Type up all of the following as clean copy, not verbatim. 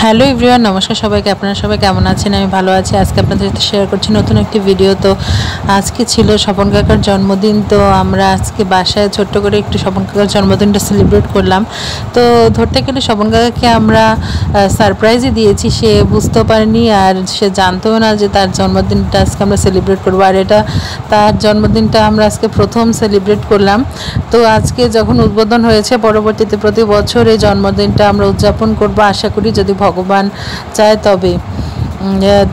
Hello everyone, নমস্কার সবাইকে। আপনারা সবাই কেমন আছেন? আমি ভালো আছি। আজকে আপনাদের সাথে শেয়ার করছি নতুন একটি ভিডিও। তো আজকে ছিল স্বপন কাকার জন্মদিন। তো আমরা আজকে বাসায় ছোট্ট করে একটু স্বপন কাকার জন্মদিনটা সেলিব্রেট করলাম। তো ধরতে গেলে স্বপন কাকাকে আমরা সারপ্রাইজই দিয়েছি, সে বুঝতেও পারেনি আর সে জানতেও না যে তার জন্মদিনটা আজকে আমরা সেলিব্রেট করবো। আর এটা তার জন্মদিনটা আমরা আজকে প্রথম সেলিব্রেট করলাম। তো আজকে যখন উদ্বোধন হয়েছে, পরবর্তীতে প্রতি বছর এই জন্মদিনটা আমরা উদযাপন করবো, আশা করি যদি ভগবান চায় তবে।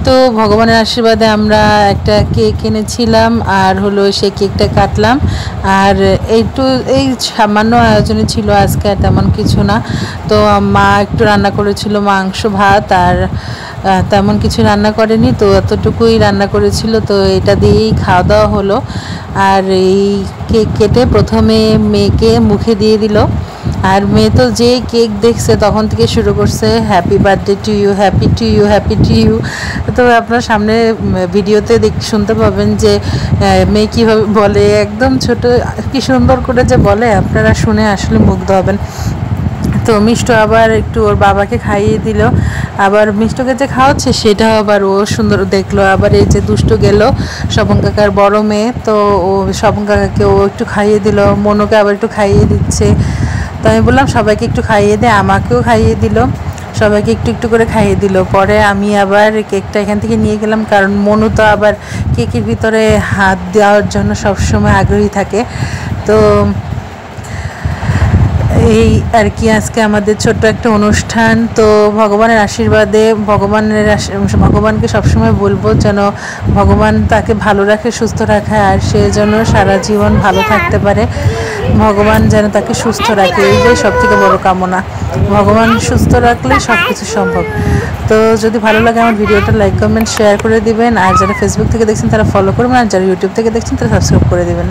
তো ভগবানের আশীর্বাদে আমরা একটা কেক এনেছিলাম আর হলো সেই কেকটা কাটলাম। আর এই সামান্য আয়োজনে ছিল আজকে, আর তেমন কিছু না। তো মা একটু রান্না করেছিল মাংস ভাত, আর তেমন কিছু রান্না করেনি, তো এতটুকুই রান্না করেছিল। তো এটা দিয়েই খাওয়া দাওয়া হলো। আর এই কেক কেটে প্রথমে মেয়েকে মুখে দিয়ে দিল। আর মেয়ে তো যে কেক দেখছে তখন থেকে শুরু করছে happy birthday to you, happy to you, happy to you. তো আপনার সামনে ভিডিওতে শুনতে পাবেন যে মেয়ে কীভাবে বলে, একদম ছোট, কি সুন্দর করে যে বলে, আপনারা শুনে আসলে মুগ্ধ হবেন। তো মিষ্টু আবার একটু ওর বাবাকে খাইয়ে দিল। আবার মিষ্টুকে যে খাওয়াচ্ছে সেটাও আবার ও সুন্দর দেখলো। আবার এই যে দুষ্টু গেল স্বপন কাকার বড় মেয়ে, তো ও স্বপন কাকাকে ও একটু খাইয়ে দিল, মনুকে আবার একটু খাইয়ে দিচ্ছে। তো আমি বললাম সবাইকে একটু খাইয়ে দে, আমাকেও খাইয়ে দিল, সবাইকে একটু একটু করে খাইয়ে দিল। পরে আমি আবার কেকটা এখান থেকে নিয়ে গেলাম, কারণ মনু তো আবার কেকের ভিতরে হাত দেওয়ার জন্য সবসময় আগ্রহী থাকে। তো এই আর কি আজকে আমাদের ছোট্ট একটা অনুষ্ঠান। তো ভগবানের আশীর্বাদে ভগবানকে সবসময় বলবো যেন ভগবান তাকে ভালো রাখে, সুস্থ রাখে, আর সে যেন সারা জীবন ভালো থাকতে পারে। ভগবান যেন তাকে সুস্থ রাখে, এইটাই সব থেকে বড় কামনা। ভগবান সুস্থ রাখলে সব কিছু সম্ভব। তো যদি ভালো লাগে আমার ভিডিওটা লাইক কমেন্ট শেয়ার করে দিবেন। আর যারা ফেসবুক থেকে দেখছেন তারা ফলো করবেন, আর যারা ইউটিউব থেকে দেখছেন তারা সাবস্ক্রাইব করে দেবেন।